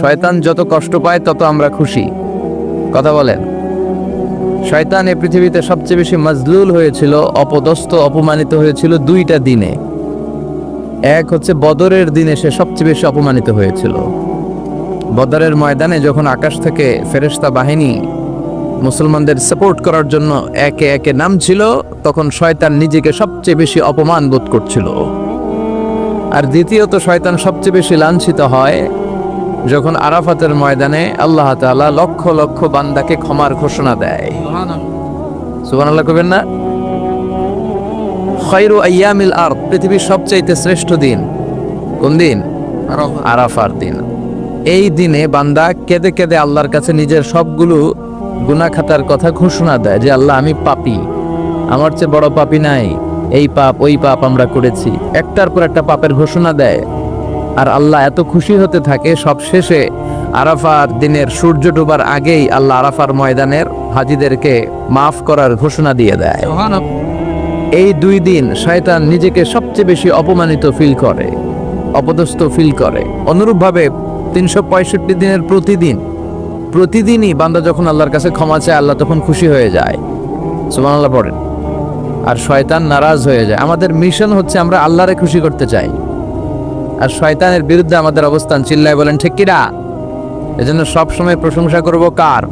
শয়তান যত কষ্ট পায় তত আমরা খুশি। কথা বলেন। শয়তান এই পৃথিবীতে সবচেয়ে বেশি মজলুল হয়েছিল, অপদস্থ অপমানিত হয়েছিল দুইটা দিনে। এক হচ্ছে বদরের দিনে সে সবচেয়ে বেশি অপমানিত হয়েছিল। বদরের ময়দানে যখন আকাশ থেকে ফেরেশতা বাহিনী মুসলমানদের সাপোর্ট করার জন্য একে একে নামছিল, তখন শয়তান নিজেকে সবচেয়ে বেশি অপমান বোধ করছিল। আর দ্বিতীয়ত শয়তান সবচেয়ে বেশি লাঞ্ছিত হয় যখন আরাফাতের ময়দানে আল্লাহ তাআলা লক্ষ লক্ষ বান্দাকে ক্ষমার ঘোষণা দেয়। সুবহানাল্লাহ কইবেন না? খায়রু আইয়ামিল আরদ, পৃথিবীর সবচাইতে শ্রেষ্ঠ দিন কোন দিন? আরাফার দিন। এই দিনে বান্দা কেঁদে কেঁদে আল্লাহর কাছে নিজের সবগুলো গুনাহ খাতার কথা ঘোষণা দেয় যে আল্লাহ আমি পাপী, আমার চেয়ে বড় পাপী নাই, এই পাপ ওই পাপ আমরা করেছি, একটার পর একটা পাপের ঘোষণা দেয়। আর আল্লাহ এত খুশি হতে থাকে, সব শেষে আরাফার দিনের সূর্য ডোবার আগেই আল্লাহ আরাফার ময়দানের হাজীদেরকে মাফ করার ঘোষণা দিয়ে দেয়। এই দুই দিন শয়তান নিজেকে সবচেয়ে বেশি অপমানিত ফিল করে, অপদস্থ ফিল করে। অনুরূপভাবে 365 দিনের প্রতিদিনই বান্দা যখন আল্লাহর কাছে ক্ষমা চায়, আল্লাহ তখন খুশি হয়ে যায়। সুবহানাল্লাহ পড়েন। আর শয়তান নারাজ হয়ে যায়। আমাদের মিশন হচ্ছে আমরা আল্লাহরে খুশি করতে চাই, আর শয়তানের বিরুদ্ধে আমাদের অবস্থান। চিল্লায় বলেন ঠিক কিনা? এজন্য সবসময় প্রশংসা করব কার?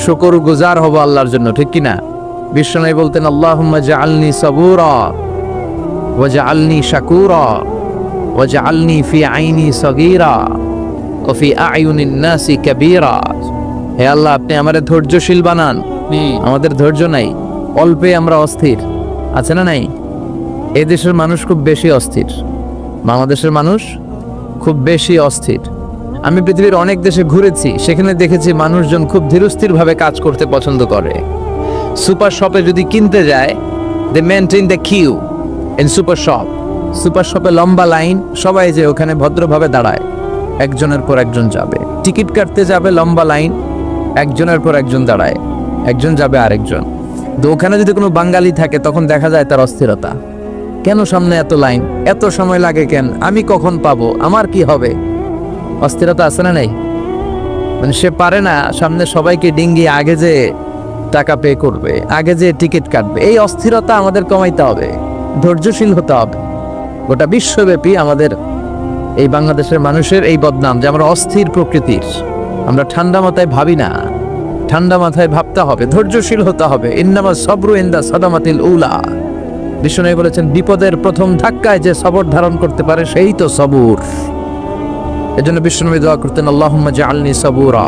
শুকর গুজার হব আল্লাহর জন্য, ঠিক কিনা? বিশ্বনবী বলতেন আল্লাহুম্মা জাআলনি সাবুরা ওয়া জাআলনি শাকুরা ওয়া জাআলনি ফি আইনি সগীরা ওয়া ফি আয়ুনিন নাসি কাবীরা। হে আল্লাহ, আপনি আমাদের ধৈর্যশীল বানান। আমাদের ধৈর্য নাই, অল্পে আমরা অস্থির। আছে না নাই? এই দেশের মানুষ খুব বেশি অস্থির, বাংলাদেশের মানুষ খুব বেশি অস্থির। আমি পৃথিবীর অনেক দেশে ঘুরেছি, সেখানে দেখেছি মানুষজন খুব ধীরস্থির ভাবে কাজ করতে পছন্দ করে। সুপার শপে যদি কিনতে যায়, they maintain the queue in super shop. Super শপে লম্বা লাইন, সবাই যে ওখানে ভদ্রভাবে দাঁড়ায়, একজনের পর একজন যাবে। টিকিট কাটতে যাবে, লম্বা লাইন, একজনের পর একজন দাঁড়ায়, একজন যাবে আরেকজন। তো ওখানে যদি কোনো বাঙালি থাকে, তখন দেখা যায় তার অস্থিরতা। কেন সামনে এত লাইন, এত সময় লাগে কেন, আমি কখন পাবো, আমার কি হবে? অস্থিরতা আছে না নাই? মানে সে পারে না সামনে সবাইকে ডিঙ্গি আগে যে টাকা পে করবে, আগে যে টিকিট কাটবে। এই অস্থিরতা আমাদের কমাইতে হবে, ধৈর্যশীল হতে হবে। গোটা বিশ্বব্যাপী আমাদের এই বাংলাদেশের মানুষের এই বদনাম যে আমরা অস্থির প্রকৃতির, আমরা ঠান্ডা মাথায় ভাবি না। ঠান্ডা মাথায় ভাবতে হবে, ধৈর্যশীল হতে হবে। ইন্নামা সবরু ইনদা সাদামাতিল উলা। বিষ্ণু বলেছেন বিপদের প্রথম ধাক্কায় যে সবর ধারণ করতে পারে সেই তো সবুর। এজন্য বিষ্ণু দোয়া করতেন আল্লাহুম্মা জাআলনি সাবুরা,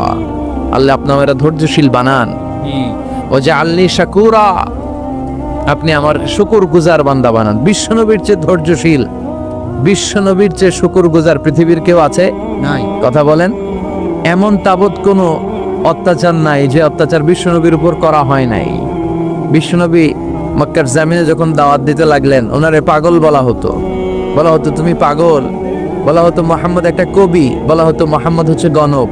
আল্লাহ আপনি আমাকে ধৈর্যশীল বানান। ও জাআলনি শাকুরা, আপনি আমার শুকরগুজার বান্দা বানান। বিশ্বনবীর চেয়ে ধৈর্যশীল, বিশ্বনবীর চেয়ে শুকরগুজার পৃথিবীর কেউ আছে? নাই। কথা বলেন। এমন তাবৎ কোনো অত্যাচার নাই যে অত্যাচার বিশ্বনবীর উপর করা হয় নাই। বিশ্বনবী মক্কার জামিনে যখন দাওয়াত দিতে লাগলেন, ওনারে পাগল বলা হতো, তুমি পাগল, বলা হতো মুহাম্মদ একটা কবি, বলা হতো মুহাম্মদ হচ্ছে গণক।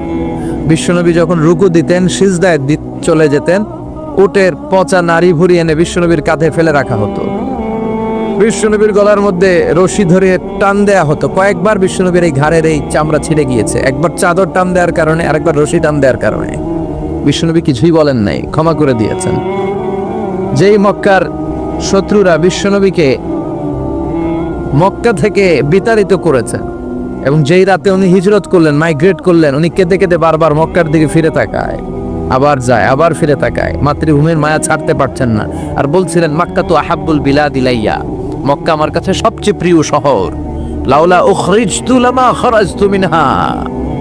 বিশ্বনবী যখন রুকু দিতেন, সিজদায় চলে যেতেন, উটের পচা নারী ভুড়ি এনে বিশ্বনবীর কাঁধে ফেলে রাখা হতো। বিশ্বনবীর গলার মধ্যে রশি ধরে টান দেয়া হতো। কয়েকবার বিশ্বনবীর এই ঘাড়ের এই চামড়া ছিঁড়ে গিয়েছে, একবার চাদর টান দেওয়ার কারণে, আরেকবার রশি টান দেওয়ার কারণে। বিশ্বনবী কিছুই বলেন নাই, ক্ষমা করে দিয়েছেন। যেই মক্কার শত্রুরা বিশ্বনবীকে মক্কা থেকে বিতাড়িত করেছেন, এবং যেই রাতে উনি হিজরত করলেন, মাইগ্রেট করলেন, উনি কেঁদে কেঁদে বারবার মক্কার দিকে ফিরে তাকায়, আবার যায়, আবার ফিরে তাকায়, মাতৃভূমির মায়া ছাড়তে পারছেন না। আর বলছিলেন মক্কা তো আহাব্বুল বিলাদ ইলাইয়া, মক্কা আমার কাছে সবচেয়ে প্রিয় শহর। লাউলা উখরিজতু লামা খারাজতু মিনহা,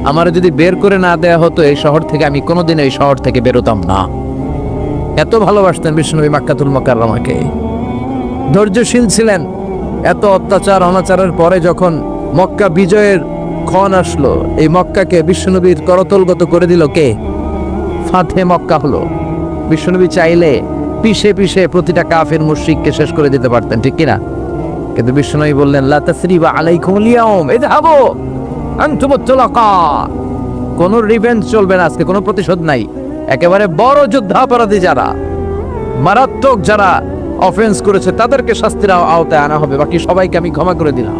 আমার যদি বের করে না দেয়া হতো এই শহর থেকে, আমি কোনোদিন এই শহর থেকে বেরোতাম না। এত ভালোবাসতেন বিশ্বনবী মক্কাতুল মুকাররমাকে। ধৈর্যশীল ছিলেন। এত অত্যাচার অনাচারের পরে যখন মক্কা বিজয়ের ক্ষণ আসলো, এই মক্কাকে বিশ্বনবীর করতলগত করে দিল কে? ফাতে মক্কা হলো। বিশ্বনবী চাইলে পিছে পিছে প্রতিটা কাফের মুশরিককে শেষ করে দিতে পারতেন, ঠিক কিনা? কিন্তু বিশ্বনবী বললেন লা তাসরিবা আলাইকুমুল ইয়াউম ইযহাবু আনতুমুত তুলাকা। কোনো রিভেঞ্জ চলবে না আজকে, কোনো প্রতিশোধ নাই। একেবারে বড় যুদ্ধাপরাধী যারা, মারাত্মক যারা অফেন্স করেছে, তাদেরকে শাস্তির আওতায় আনা হবে, বাকি সবাইকে আমি ক্ষমা করে দিলাম।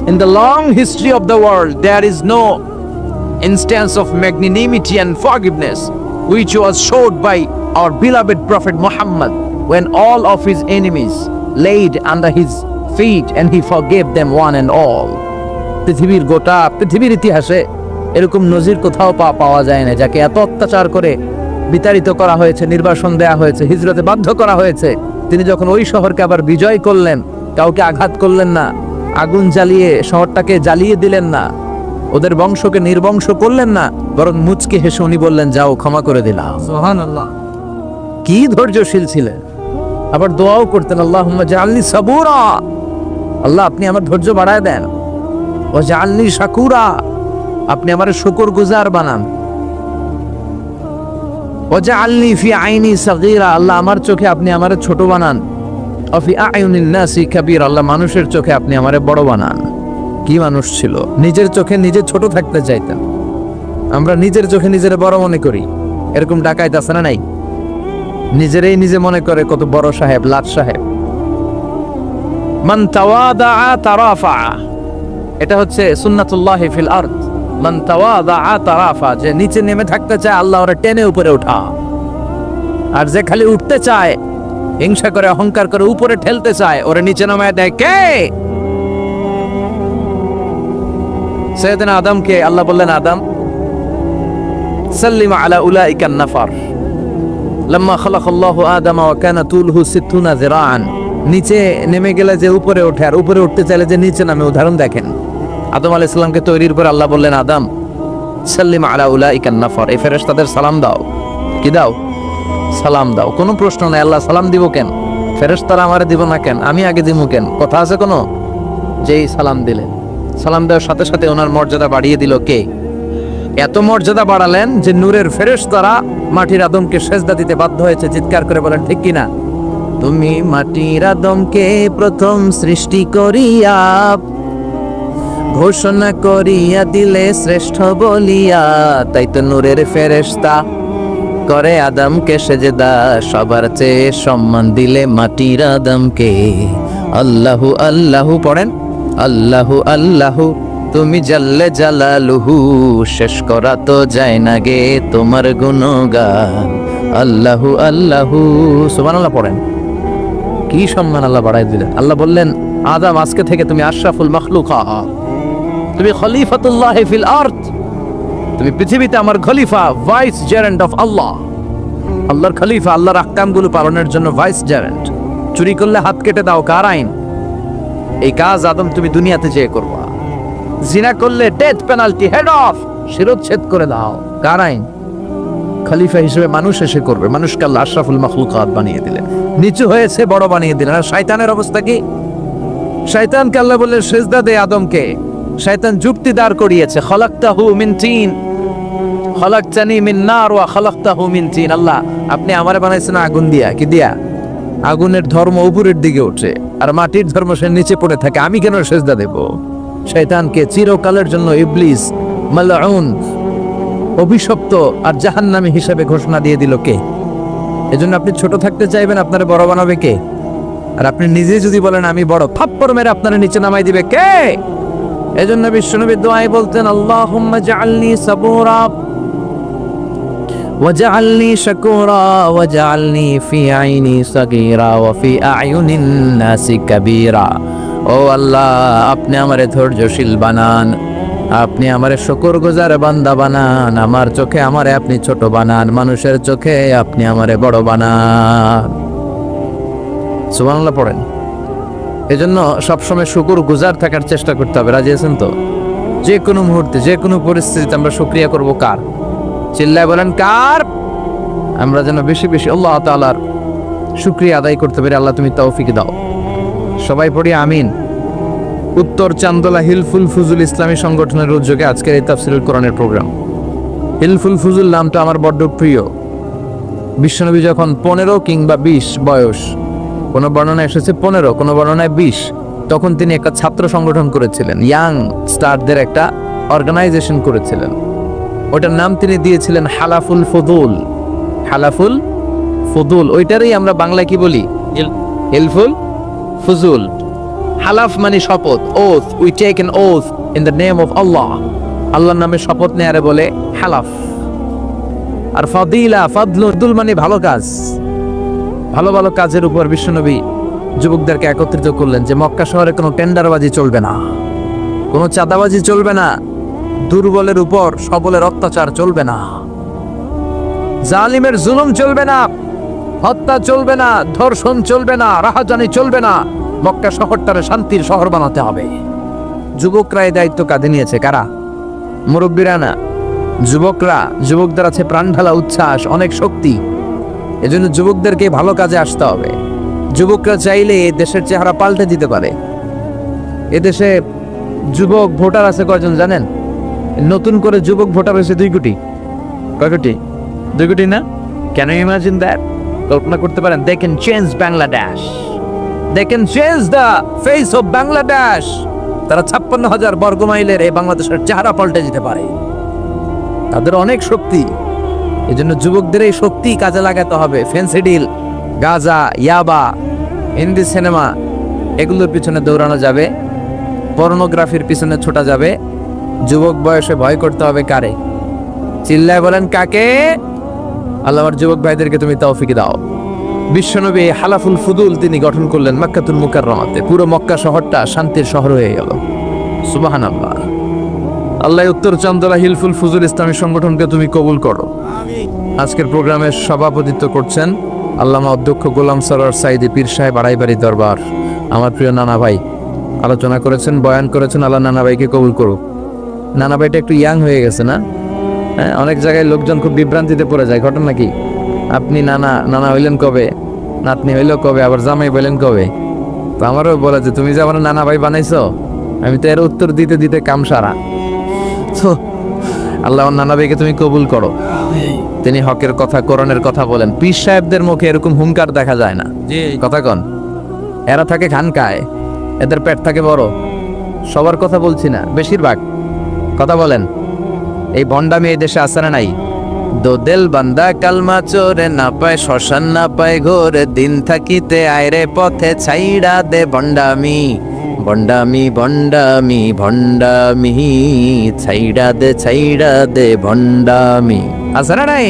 In the long history of the world, there is no instance of magnanimity and forgiveness which was showed by our beloved Prophet Muhammad when all of his enemies laid under his feet and he forgave them one and all. পৃথিবীর গোটা পৃথিবীর ইতিহাসে এরকম নজির কোথাও পাওয়া যায় না, যাকে এত অত্যাচার করে বিতাড়িত করা হয়েছে, নির্বাসন দেয়া হয়েছে, হিজরতে বাধ্য করা হয়েছে। তিনি যখন ওই শহরকে আবার বিজয় করলেন, কাউকে আঘাত করলেন না, আগুন জ্বালিয়ে শহরটাকে জ্বালিয়ে দিলেন না, ওদের বংশকে নির্বংশ করলেন না, বরং মুচকি হেসে উনি বললেন, যাও ক্ষমা করে দিলাম। সুবহানাল্লাহ, কি ধৈর্যশীল ছিলেন। আবার দোয়াও করতেন, আল্লাহুম্মা জাআলনি সাবুরা, আল্লাহ আপনি আমার ধৈর্য বাড়ায় দেন, ওয়া জাআলনি শাকুরা, আপনি আমার শুকরগুজার বানান, ওয়া জাআলনি ফি আইনি সাগীরা, আল্লাহ আমার চোখে আপনি আমারে ছোট বানান, ওয়া ফি আয়ুনিন নাসি কাবীরা, আল্লাহ মানুষের চোখে আপনি আমারে বড় বানান। কি মানুষ ছিল, নিজের চোখে নিজে ছোট থাকতে চাইতেন। আমরা নিজের চোখে নিজের বড় মনে করি, এরকম ডাকাইত আছে না নাই? নিজেরই নিজে মনে করে কত বড় সাহেব, লাট সাহেব। মান তাওয়াদা তারাফা, এটা হচ্ছে সুন্নাতুল্লাহি ফিল আরদ। মান তাওয়াদা তারাফা, যে নিচে নেমে থাকতে চায় আল্লাহ ওরে টেনে উপরে ওঠা, আর যে খালি উঠতে চায়, হিংসা করে অহংকার করে উপরে ঠেলতে চায়, ওরে নিচে নামায় দেয় কে? সাইয়েদনা আদমকে আল্লাহ বললেন, আদম সাল্লিম আলা উলাইকান নাফার লাম্মা খালাকাল্লাহু আদামা ওয়া কানা তুলহু 60 যিরাআন। নিচে নেমে গেলে যে উপরে ওঠে, আর উপরে উঠতে চাইলে যে নিচে নামে। উদাহরণ দেখেন, আদম আলাইহিস সালামকে তৈরির পর আল্লাহ বললেন, আদম সাল্লিম আলা উলাইকান নাফার, এই ফেরেশতাদের সালাম দাও। কি দাও? সালাম দাও। কোনো প্রশ্ন নাই, আল্লাহ সালাম দিব কেন? ফেরেশতারা আমারে দিব না কেন? আমি আগে দিব কেন? কথা আছে কোনো? যেই সালাম দিলেন, সালাম দেওয়ার সাথে সাথে ওনার মর্যাদা বাড়িয়ে দিল কে? এত মর্যাদা বাড়ালেন যে নূরের ফেরেশতারা মাটির আদমকে সেজদা দিতে বাধ্য হয়েছে। চিৎকার করে বলেন, ঠিক কিনা? তুমি মাটির আদমকে প্রথম সৃষ্টি করিয়া ঘোষণা করিয়া দিলে শ্রেষ্ঠ বলিয়া, তাই তো নূরের ফেরেশতা করে আদমকে সেজদা, সবার চেয়ে সম্মান দিলে মাটির আদমকে। আল্লাহু আল্লাহু পড়েন, আল্লাহু আল্লাহু তুমি জাল্লে জালালুহু, শেষ করা তো যায় না গে তোমার গুণগান। আল্লাহু আল্লাহু, সুবহানাল্লাহ পড়েন। কি সম্মান আল্লাহ বাড়াই দিলেন। আল্লাহ বললেন, আদম আজকে থেকে তুমি আশরাফুল মাখলুকাত, তুমি খলিফাতুল্লাহ ফিল আরদ, তুমি পৃথিবীতে আমার খলিফা, ভাইস জেরেন্ট অফ আল্লাহ। আল্লাহর খলিফা, আল্লাহর আহকামগুলো পালনের জন্য ভাইস জেরেন্ট। চুরি করলে হাত কেটে দাও, কার আইন? এই কাজ আদম তুমি দুনিয়াতে যেয়ে করবা। জিনা করলে ডেথ পেনাল্টি, হেড অফ, শিরোচ্ছেদ করে দাও, কার আইন? খলিফা হিসেবে মানুষ এসে করবে। মানুষকে আল্লাহ আশরাফুল মাখলুকাত বানিয়ে দিলেন, নিচু হয়েছে বড় বানিয়ে দিলেন। আর শয়তানের অবস্থা কি? শয়তানকে আল্লাহ বললেন সিজদা দে আদমকে। শয়তান যুক্তি দাঁড় করিয়েছে, খলাকতাহু মিন তিন, খলাকতানি মিন নার ওয়া খলাকতাহু মিন তিন। আল্লাহ আপনি আমারে বানাইছেন আগুন দিয়া। কি দিয়া? আগুনের ধর্ম উপরের দিকে ওঠে, আর মাটির ধর্ম সে নিচে পড়ে থাকে, আমি কেন সিজদা দেব? শয়তানকে চিরকালের জন্য ইবলিস, মালউন, অভিশপ্ত আর জাহান্নামী হিসেবে ঘোষণা দিয়ে দিল কে? এজন্য আপনি ছোট থাকতে চাইবেন, আপনারে বড় বানাবে কে? আর আপনি নিজে যদি বলেন আমি বড়, থাপ্পড় মেরে আপনারে নিচে নামাই দিবে কে? এজন্য বিশ্বনবী দোয়ায় বলতেন, আল্লাহুম্মা জাআলনি সাবুরা ওয়াজআলনি শাকুরা ওয়াজআলনি ফি আইনি সাগীরা ওয়া ফি আয়ুনিন নাসি কাবীরা। ও আল্লাহ, আপনি আমারে ধৈর্যশীল বানান, আপনি আমারে শুকরগুজার বান্দা বানান, আমার চোখে আমারে আপনি ছোট বানান, মানুষের চোখে আপনি আমারে বড় বানান। সুবহানাল্লাহ পড়েন। এজন্য সবসময় শুকরগুজার থাকার চেষ্টা করতে হবে। রাজি আছেন তো? যে কোনো মুহূর্তে, যে কোনো পরিস্থিতিতে আমরা শুকরিয়া করব কার? চিল্লায় বলেন কার? আমরা যেন বেশি বেশি আল্লাহ তাআলার শুকরিয়া আদায় করতে পারি। আল্লাহ তুমি তৌফিক দাও। সবাই পড়ি আমিন। উত্তর চান্দোলা হিলফুল ফুজুল ইসলামী সংগঠনের উদ্যোগে আজকের এই তাফসীরুল কোরআনের প্রোগ্রাম। হিলফুল ফুজুল নামটা আমার বড্ড প্রিয়। বিশ্বনবী যখন 15 কিংবা 20 বয়স, কোনো বর্ণনায় এসেছে 15, কোনো বর্ণনায় 20, তখন তিনি একটা ছাত্র সংগঠন করেছিলেন, ইয়াং স্টারদের একটা অর্গানাইজেশন করেছিলেন। ওটার নাম তিনি দিয়েছিলেন হালাফুল ফুদুল। হালাফুল ফুদুল, ওইটারই আমরা বাংলায় কি বলি? হিলফুল ফুজুল। হালাফ মানে শপথ, oath, we take an oath in the name of Allah, আল্লাহর নামে শপথ নেয়ারে বলে হালাফ। আর ফাদিলা, ফাদলুল মানে ভালো কাজ, ভালো ভালো কাজের উপর বিশ্বনবী যুবকদেরকে একত্রিত করলেন যে মক্কা শহরে কোনো টেন্ডারবাজি চলবে না, কোনো চাঁদাবাজি চলবে না, দুর্বলের উপর সবলের অত্যাচার চলবে না, জালিমের জুলুম চলবে না, হত্যা চলবে না, ধর্ষণ চলবে না, রাহাজানি চলবে না। মক্কা শহরটারে শান্তির শহর বানাতে হবে। যুবকরা এই দায়িত্ব কাঁধে নিয়েছে। কারা? মুরব্বীরা না, যুবকরা। যুবকদের আছে প্রাণ ঢালা উচ্ছ্বাস, অনেক শক্তি। এজন্য যুবকদেরকে ভালো কাজে আসতে হবে। যুবকরা চাইলে দেশের চেহারা পাল্টে দিতে পারে। এদেশে যুবক ভোটার আছে কয়জন জানেন? নতুন করে যুবক ভোটার হয়েছে 2 কোটি। কয় কোটি? 2 কোটি না? Can you imagine that? কল্পনা করতে পারেন? They can change Bangladesh, they can change the face of Bangladesh. তারা 56,000 বর্গ মাইলের এই বাংলাদেশের চেহারা পাল্টে দিতে পারে। তাদের অনেক শক্তি। এই জন্য যুবকদের এই শক্তি কাজে লাগাতে হবে। ফেন্সিডিল, গাঁজা, ইয়াবা, হিন্দি সিনেমা এগুলোর পিছনে দৌড়ানো যাবে, পর্নোগ্রাফির পিছনে ছোটা যাবে। যুবক বয়সে ভয় করতে হবে কারে? চিল্লায় বলেন কাকে? আল্লাহ আমার যুবক ভাইদেরকে তুমি তৌফিক দাও। বিশ্বনবী হালাফুল ফুদুল তিনি গঠন করলেন মক্কাতুল মুকাররমাতে। পুরো মক্কা শহরটা শান্তির শহর হয়ে গেল। সুবহানাল্লাহ। আল্লাহ উত্তর চন্দলা হিলফুল ফুজুল ইসলামী সংগঠনকে তুমি কবুল করো। আজকের প্রোগ্রামের সভাপতিত্ব করছেন আল্লামা অধ্যক্ষ গোলাম সরোয়ার সাইদি পীর সাহেব, আড়াইবাড়ি দরবার। আমার প্রিয় নানা ভাই আলোচনা করেছেন, বয়ান করেছেন। আল্লাহ নানা ভাইকে কবুল করুক। নানা ভাইটা একটু ইয়াং হয়ে গেছে না? হ্যাঁ, অনেক জায়গায় লোকজন খুব বিভ্রান্তিতে পড়ে যায়। ঘটনা কি? আপনি নানা হইলেন কবে, নাতনি হইল কবে, আবার জামাই বলেন কবে? তো আমারও বলে যে তুমি যে আমার নানা ভাই বানাইছো, আমি তো এর উত্তর দিতে দিতে কাম সারা। তো আল্লাহ নানা ভাইকে তুমি কবুল করো। তিনি হকের কথা, কোরআনের কথা বলেন। পীর সাহেবদের মুখে এরকম হুঙ্কার দেখা যায় না। কথা কন, এরা থাকে খানকায়, এদের পেট থাকে বড়। সবার কথা বলছি না, বেশিরভাগ কথা বলেন। এই ভণ্ডামি এই দেশে আছে না নাই? দোদেল বান্দা কালমা চোরে না পায়, শ্মশান না পায় ঘোরে, দিন থাকিতে আয়রে পথে ছাইড়া দে ভণ্ডামি, ভণ্ডামি ভণ্ডামি ভণ্ডামি, ছাইড়া দে ভণ্ডামি। আছে না নাই?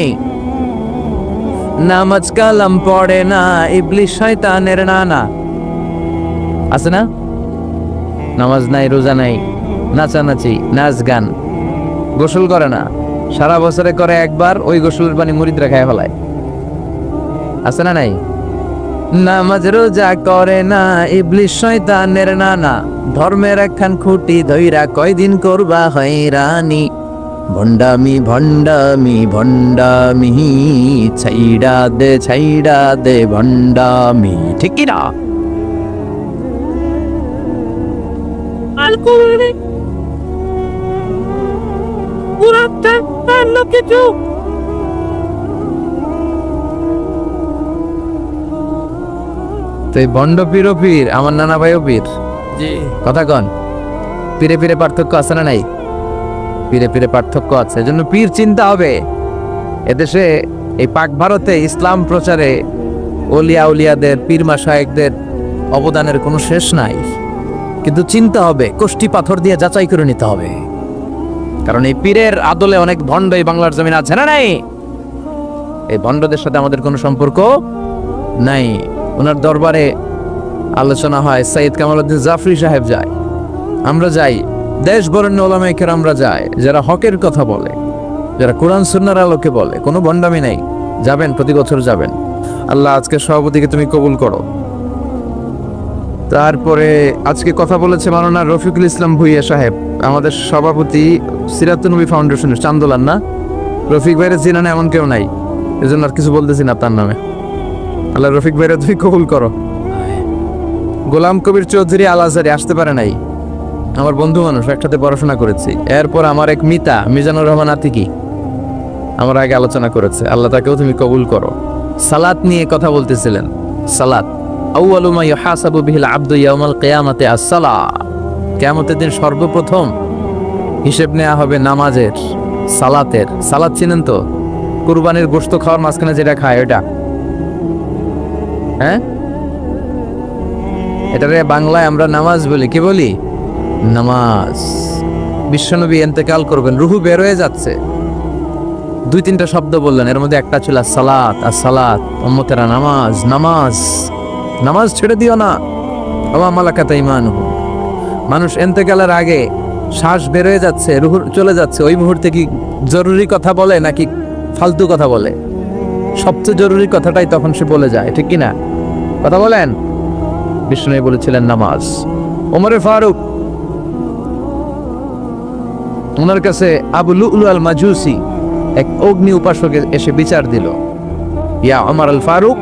নামাজ কালাম পড়ে না, ইবলিশ শয়তানের নানা। আছে না? নামাজ নাই, রোজা নাই, নাচানাচি, নাচ গান, গোসল করে না, সারা বছরে করে একবার, ওই গোসলের পানি মুরিদরা খায় ফেলায়। আছে না নাই? নামাজ রোজা করে না, ইবলিশ শয়তানের নানা, ধর্মের একখান খুঁটি ধইরা কয়দিন করবা হয়রানি, ভণ্ডামি ভণ্ডামি ভণ্ডামি, ছাইড়া দে ভণ্ডামি। ঠিক কি না? ভণ্ড পীর ও পীর, আমার নানা ভাইও পীর। কথা কন, পীরে পীরে পার্থক্য আছে না নাই? পীরে পীরে পার্থক্য আছে। এজন্য পীর চিন্তা হবে। এদেশে এই পাক ভারতে ইসলাম প্রচারে ওলিয়া উলিয়াদের, পীর মাশায়েখদের অবদানের কোনো শেষ নাই। কিন্তু চিন্তা হবে, কষ্টি পাথর দিয়ে যাচাই করে নিতে হবে। কারণ এই পীরের আদলে অনেক ভণ্ড এই বাংলার জমিন আছে না নাই? এই ভণ্ডদের সাথে আমাদের কোনো সম্পর্ক নাই। ওনার দরবারে আলোচনা হয়, সৈয়দ কামালউদ্দিন জাফরি সাহেব যায়, আমরা যাই, দেশ বরেণ্য ওলামায়ে কেরামরা যায়, যারা হকের কথা বলে, যারা কোরআন সুন্নাহর আলোকে বলে। কোনো ভণ্ডামি নাই। যাবেন, প্রতি বছর যাবেন। আল্লাহ আজকে সভাপতিকে তুমি কবুল করো। তারপরে আজকে কথা বলেছে মাওলানা রফিকুল ইসলাম ভুইয়া সাহেব, আমাদের সভাপতি সিরাতুন নবী ফাউন্ডেশনের চান্দোলার। না, রফিক ভাইয়ের চিনা না এমন কেউ নাই, এজন্য আর কিছু বলতেছি না তার নামে। আল্লাহ রফিক ভাইয়ের তুমি কবুল করো। গোলাম কবির চৌধুরী আল আজহারি আসতে পারে নাই, আমার বন্ধু মানুষ, একসাথে পড়াশোনা করেছি। এরপর আমার এক মিতা মিজানুর রহমান আতিকি আমার আগে আলোচনা করেছে। আল্লাহ তাকেও তুমি কবুল করো। সালাত নিয়ে কথা বলতেছিলেন। সালাত আউয়ালু মা ইউহাসাবু বিহিল আবদু ইয়াউমাল কিয়ামাতি আস-সালাত। কিয়ামতের দিন সর্বপ্রথম হিসেব নেওয়া হবে নামাজের, সালাতের। সালাত চিনেন তো? কুরবানির গোশত খাওয়ার মাঝখানে যেটা খায় ওটা। হ্যাঁ, এটারে বাংলায় আমরা নামাজ বলি, কি বলি? নামাজ। বিশ্বনবী ইন্তেকাল করবেন, রুহু বের হয়ে যাচ্ছে, 2-3টা শব্দ বললেন, এর মধ্যে একটা ছিল সালাত। আর সালাত, উম্মতেরা নামাজ, নামাজ, নামাজ ছেড়ে দিও না। ওয়া মালাকাত ঈমানুহু। মানুষ ইন্তেকালের আগে শ্বাস বের হয়ে যাচ্ছে, রুহু চলে যাচ্ছে, ওই মুহূর্তে কি জরুরি কথা বলে নাকি ফালতু কথা বলে? সবচেয়ে জরুরি কথাটাই তখন সে বলে যায়, ঠিক কি না? কথা বলেন। বিষ্ণু বলেছিলেন নামাজ। ওমরে ফারুক, ওনার কাছে আবু লুলু আল মাজুসি, এক অগ্নি উপাসক এসে বিচার দিল, ইয়া ওমর আল ফারুক,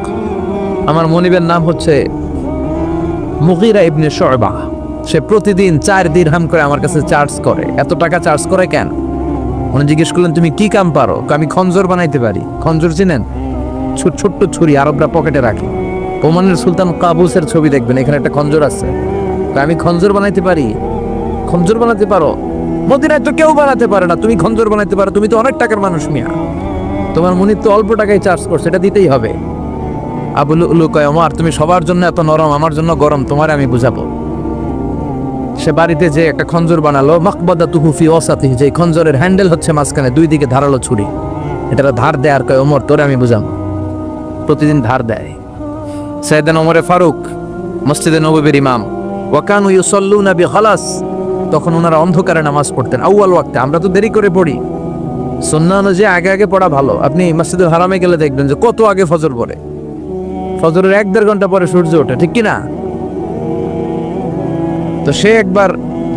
আমার মনিবের নাম হচ্ছে মুগীরা ইবনে শুবা, সে প্রতিদিন 4 দিরহাম করে আমার কাছে চার্জ করে। এত টাকা চার্জ করে কেন? উনি জিজ্ঞেস করলেন, তুমি কি কাম পারো? আমি খঞ্জর বানাইতে পারি। খঞ্জর চিনেন? ছোট্ট ছুরি, আরবরা পকেটে রাখে। ওমানের সুলতান কাবুসের ছবি দেখবেন, এখানে একটা খঞ্জর আছে। আমি খঞ্জর বানাইতে পারি। খঞ্জর বানাতে পারো? মদিনায় তো কেউ বানাতে পারে না, তুমি খঞ্জর বানাইতে পারো? তুমি তো অনেক টাকার মানুষ মিয়া, তোমার মনিব তো অল্প টাকায় চার্জ করছে, এটা দিতেই হবে। আবু লুলু কয়, ওমর তুমি সবার জন্য এত নরম, আমার জন্য গরম, তোমার আমি বুঝাবো। সে বাড়িতে যে একটা খঞ্জর বানালো, মাকবাদাতুহু ফি ওয়াসাতিহি, যে খঞ্জরের হ্যান্ডেল হচ্ছে মাঝখানে, 2 দিকে ধারালো ছুরি, এটা ধার দেয়। আর কয়, ওমর তোরে আমি বুঝাবো। প্রতিদিন ধার দেয়। সাইয়েদনা ওমরে ফারুক মসজিদে নববীর ইমাম, ওয়া কানু ইউসাল্লুনা বিখালাস, তখন ওনারা অন্ধকারে নামাজ পড়তেন আউয়াল ওয়াক্তে। আমরা তো দেরি করে পড়ি, সুন্নাহ অনুযায়ী আগে আগে পড়া ভালো। আপনি মসজিদুল হারামে গেলে দেখবেন যে কত আগে ফজর পড়ে, ফজরের 1-1.5 ঘন্টা পরে সূর্য ওঠে, ঠিক কি না? তো সে একবার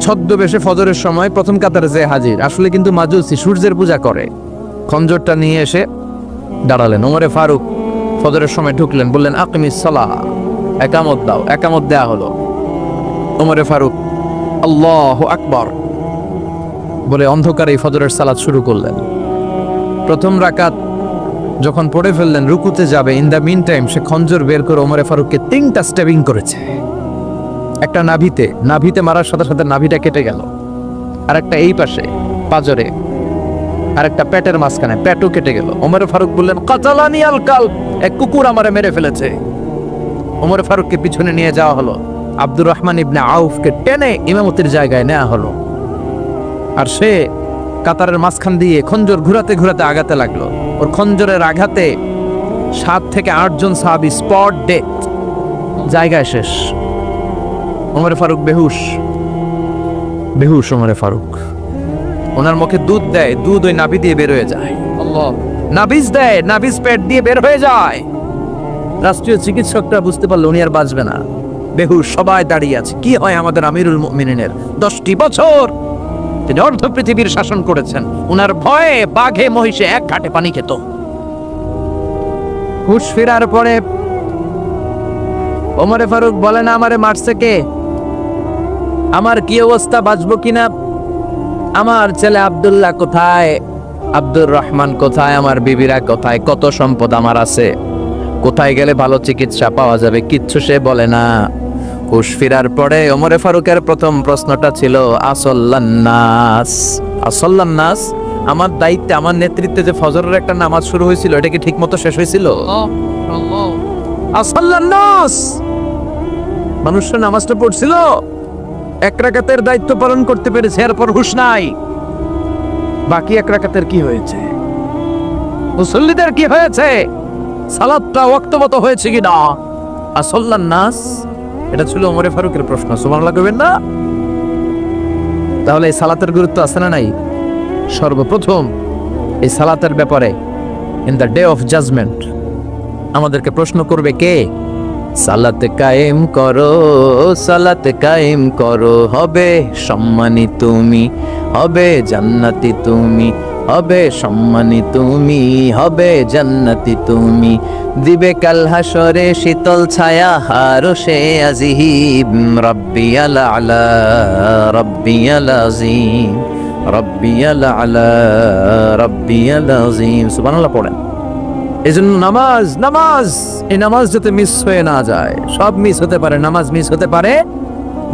ছদ্মবেশে ফজরের সময় প্রথম কাতারে যে হাজির, আসলে কিন্তু মাজুসি, সূর্যের পূজা করে। খঞ্জরটা নিয়ে এসে দাঁড়ালেন। ওমরে ফারুক ফজরের সময় ঢুকলেন, বললেন আকিমিস সালাহ, একামত দাও। একামত দেয়া হলো। ওমরে ফারুক আল্লাহু আকবার বলে অন্ধকারে ফজরের সালাত শুরু করলেন। প্রথম রাকাত যখন পড়ে ফেললেন, রুকুতে যাবে, ইন দ্য মিন টাইম সে খঞ্জর বের করে ওমরে ফারুককে 3টা স্টেবিং করেছে। একটা নাভিতে মারার সাথে সাথে নাভিটা কেটে গেল, আর একটা এই পাশে পাজরে, আর একটা পেটের মাঝখানে, পেটও কেটে গেল। ওমর ফারুক বললেন, কাতালানি আল কালব, এক কুকুর আমারে মেরে ফেলেছে। ওমর ফারুককে পিছনে নিয়ে যাওয়া হলো। আব্দুর রহমান ইবনে আউফকে টেনে ইমামতির জায়গায় নেওয়া হলো। আর সে কাতারের মাঝখান দিয়ে খঞ্জর ঘুরাতে ঘুরাতে আগাতে লাগলো। ওর খঞ্জরের আঘাতে 7 থেকে 8 জন সাহাবী স্পট ডেথ, জায়গায় শেষ। ওমর ফারুক বেহুশ। ওমর ফারুক, ওনার মুখে দুধ দেয়, দুধ ওই নাভি দিয়ে বের হয়ে যায়। আল্লাহ, নাভিজ দেয়, নাভিজ পেট দিয়ে বের হয়ে যায়। রাষ্ট্রীয় চিকিৎসকরা বুঝতে পারলো উনি আর বাঁচবে না, বেহুশ। সবাই দাঁড়িয়ে আছে। কি হয় আমাদের আমিরুল মুমিনিনের? 10টি বছর তিনি অর্ধ পৃথিবীর শাসন করেছেন, উনার ভয়ে বাঘে মহিষে এক ঘাটে পানি খেত। হুশ ফেরার পরে ওমরে ফারুক বলেন, আমারে মারছে কে? আমার কি অবস্থা, বাঁচবো কিনা? আমার ছেলে আব্দুল্লাহ কোথায়? আব্দুর রহমান কোথায়? আমার বিবিরা কোথায়? কত সম্পদ আমার আছে, কোথায় গেলে ভালো চিকিৎসা পাওয়া যাবে? কিচ্ছু সে বলে না। হুশ ফিরার পরে ওমরে ফারুকের প্রথম প্রশ্নটা ছিল, আসল্লান্নাস, আসল্লান্নাস, আমার দায়িত্বে, আমার নেতৃত্বে যে ফজরের একটা নামাজ শুরু হয়েছিল, এটা কি ঠিক মতো শেষ হয়েছিল? আসল্লান্নাস, মানুষের নামাজটা পড়ছিল, 1 রাকাতের দায়িত্ব পালন করতে পেরেছে, এরপর হুশ নাই। বাকি 1 রাকাতের কি হয়েছে? মুসল্লিদের কি হয়েছে? সালাতটা ওয়াক্তমতো হয়েছে কিনা? আসল্লান্নাস, এটা ছিল ওমরে ফারুকের প্রশ্ন। সুবহানাল্লাহ কইবেন না? তাহলে এই সালাতের গুরুত্ব আছে না নাই? সর্বপ্রথম এই সালাতের ব্যাপারে in the day of judgement আমাদেরকে প্রশ্ন করবে কে? সালাত কায়েম করো, সালাত কায়েম করো, হবে সম্মানী তুমি, হবে জান্নাতি তুমি, হবে সম্মানী তুমি, হবে জান্নাতি তুমি, দিবে কাল হাসরে শীতল ছায়া আরশে আজিম, রাব্বিয়াল আলা, রাব্বিয়াল আযীম, রাব্বিয়াল আলা, রাব্বিয়াল আযীম। সুবহানাল্লাহ পড়েন। এজন্য নামাজ, নামাজ, এই নামাজ যাতে মিস হয়ে না যায়। সব মিস হতে পারে, নামাজ মিস হতে পারে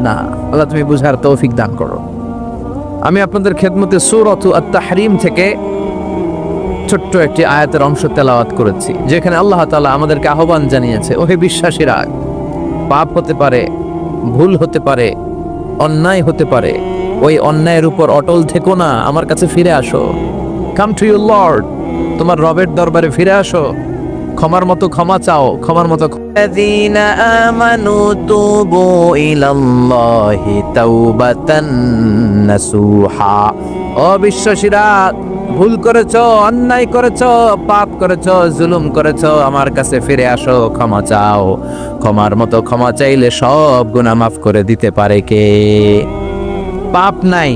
না। আল্লাহ তুমি বুঝার তৌফিক দান করো। আমি আপনাদের খেদমতে সূরাতু আত-তাহরিম থেকে ছোট্ট একটি আয়াতের অংশ তেলাওয়াত করেছি, যেখানে আল্লাহ তাআলা আমাদেরকে আহ্বান জানিয়েছে, ওহে বিশ্বাসীরা, পাপ হতে পারে, ভুল হতে পারে, অন্যায় হতে পারে, ওই অন্যায়ের উপর অটল থেকো না, আমার কাছে ফিরে আসো। কাম টু ইউর লর্ড, তোমার রবের দরবারে ফিরে আসো, ক্ষমার মতো ক্ষমা চাও, ক্ষমার মতো আল্লাযীনা আমানু তুবু ইলাল্লাহি তাওবাতান নাসুহা। অবিশ্বাসীরা, ভুল করেছো, অন্যায় করেছো, পাপ করেছো, জুলুম করেছো, আমার কাছে ফিরে আসো, ক্ষমা চাও। ক্ষমার মতো ক্ষমা চাইলে সব গুনাহ মাফ করে দিতে পারে কে? পাপ নাই,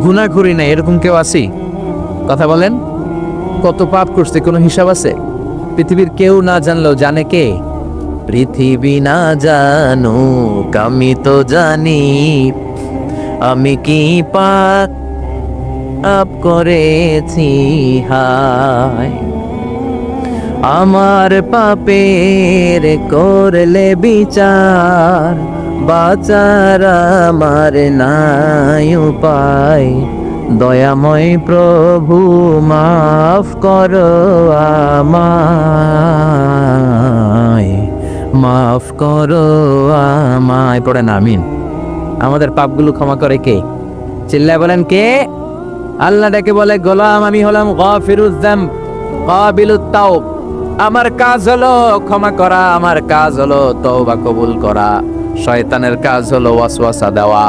গুনাহখুরি নাই, এরকম কেউ আছে? কথা বলেন, কত পাপ করছে কোনো হিসাব আছে? পৃথিবীর কেউ না জানলেও জানে কে? পৃথিবী না জানুক আমি তো জানি, আমি কি পাপ করেছি হায়। আমার পাপের করলে বিচার, বাঁচার আমার নাই উপায়। দয়াময় প্রভু মাফ করো আমায়, মাফ করো আমায়। পড়েন আমিন। আমাদের পাপগুলো ক্ষমা করে কে? চিল্লায় বলেন কে? আল্লাহ ডেকে বলে, গোলাম আমি হলাম গাফিরুজ যাম কাবিলুত তাওব। আমার কাজ হলো ক্ষমা করা, আমার কাজ হলো তওবা কবুল করা। শয়তানের কাজ হলো ওয়াসওয়াসা দেওয়া,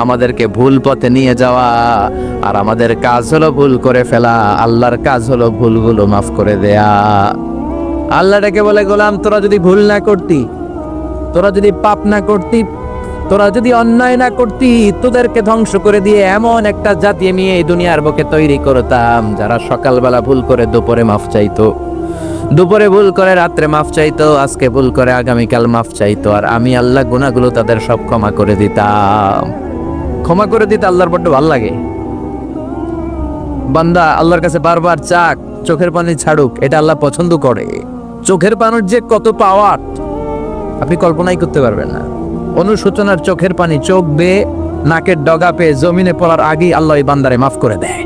আমাদেরকে ভুল পথে নিয়ে যাওয়া, আর আমাদের কাজ হলো ভুল করে ফেলা। আল্লাহর কাজ হলো ভুলগুলো মাফ করে দেয়া। আল্লাহ ডেকে বলে, গোলাম তোরা যদি ভুল না করতি, তোরা যদি পাপ না করতি, তোরা যদি অন্যায় না করতি, তোদেরকে ধ্বংস করে দিয়ে এমন একটা জাতি আমি এই দুনিয়ার বুকে তৈরি করতাম, যারা সকালবেলা ভুল করে দুপুরে মাফ চাইতো, দুপুরে ভুল করে রাত্রে মাফ চাইতো, আজকে ভুল করে আগামীকাল মাফ চাইতো, আর আমি আল্লাহ গুনাহগুলো তাদের সব ক্ষমা করে দিতাম। ক্ষমা করে দিতে আল্লাহর বড্ড ভালো লাগে। বান্দা আল্লাহর কাছে বারবার চাক, চোখের পানি ছাড়ুক, এটা আল্লাহ পছন্দ করে। চোখের পানির যে কত পাওয়ার আপনি কল্পনাই করতে পারবেন না। অনুশোচনার চোখের পানি চোখ বেয়ে নাকের ডগা পেয়ে জমিনে পড়ার আগেই আল্লাহ এই বান্দারে মাফ করে দেয়।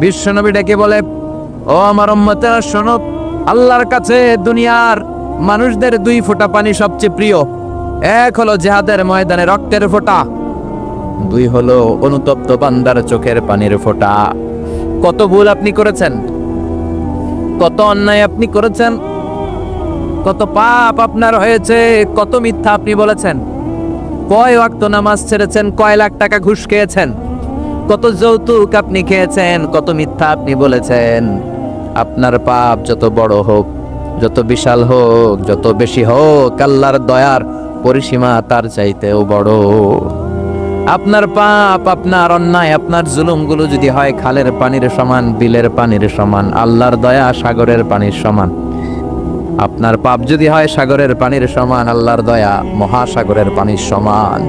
বিশ্বনবী ডেকে বলে, ও আমার উম্মতেরা শোনো, আল্লাহর কাছে দুনিয়ার মানুষদের দুই ফোঁটা পানি সবচেয়ে প্রিয়। এক হলো জিহাদের ময়দানে রক্তের ফোঁটা, দুই হলো অনুতপ্ত বান্দার চোখের পানির ফোঁটা। কত ভুল আপনি করেছেন, কত অন্যায় আপনি করেছেন, কত পাপ আপনার হয়েছে, কত মিথ্যা আপনি বলেছেন, কয় ওয়াক্ত নামাজ ছেড়েছেন, কয় লাখ টাকা ঘুষ খেয়েছেন, কত যৌতুক আপনি খেয়েছেন, কত মিথ্যা আপনি বলেছেন। আপনার পাপ যত বড় হোক, যত বিশাল হোক, যত বেশি হোক, আল্লাহর দয়ার পরিসীমা তার চাইতেও বড়। আপনার পাপ, আপনার অন্যায়, আপনার জুলুমগুলো যদি হয় খালের পানির সমান, বিলের পানির সমান, আল্লাহর দয়া সাগরের পানির সমান। আপনার পাপ যদি হয় সাগরের পানির সমান, আল্লাহর দয়া মহাসাগরের পানির সমান।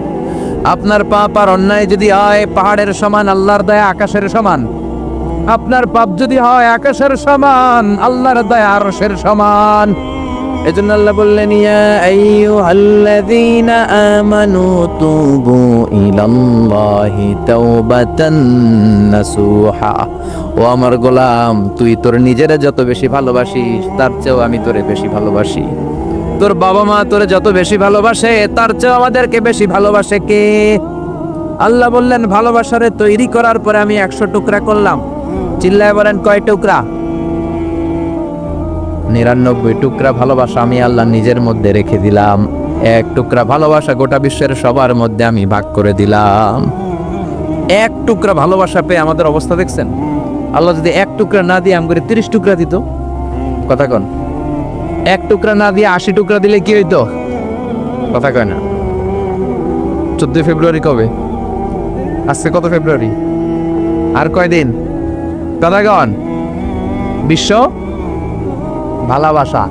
আপনার পাপ আর অন্যায় যদি হয় পাহাড়ের সমান, আল্লাহর দয়া আকাশের সমান। আপনার পাপ যদি হয় আকাশের সমান, আল্লাহর দয়া আরশের সমান। এজন্য আল্লাহ বললেন, ইয়া আইয়ুহাল্লাযীনা আমানু তুবু ইলাল্লাহি তাওবাতান নাসুহা। ও আমার গোলাম, তুই তোর নিজেরে যত বেশি ভালোবাসিস, তার চেয়েও আমি তোরে বেশি ভালোবাসি। তোর বাবা মা তোরে যত বেশি ভালোবাসে, তার চেয়েও আমাদেরকে বেশি ভালোবাসে কে? আল্লাহ বললেন, ভালোবাসারে তৈরি করার পরে আমি 100 টুকরা করলাম। চিল্লায় বলেন, কয় টুকরা? 99 টুকরা ভালোবাসা আমি আল্লাহ নিজের মধ্যে রেখে দিলাম। 1 টুকরা ভালোবাসা গোটা বিশ্বের সবার মধ্যে আমি ভাগ করে দিলাম। 1 টুকরা ভালোবাসা পেয়ে আমাদের অবস্থা দেখছেন? আল্লাহ যদি 1 টুকরা না দিয়ে আমগরে 30 টুকরা দিত, কথা কন, 1 টুকরা না দিয়ে 80 টুকরা দিলে কি হইতো? কথা কয় না। 14 ফেব্রুয়ারি কবে? আজকে কত ফেব্রুয়ারি? আর কয়দিন? কথা কন। বিশ্ব ভালোবাসা,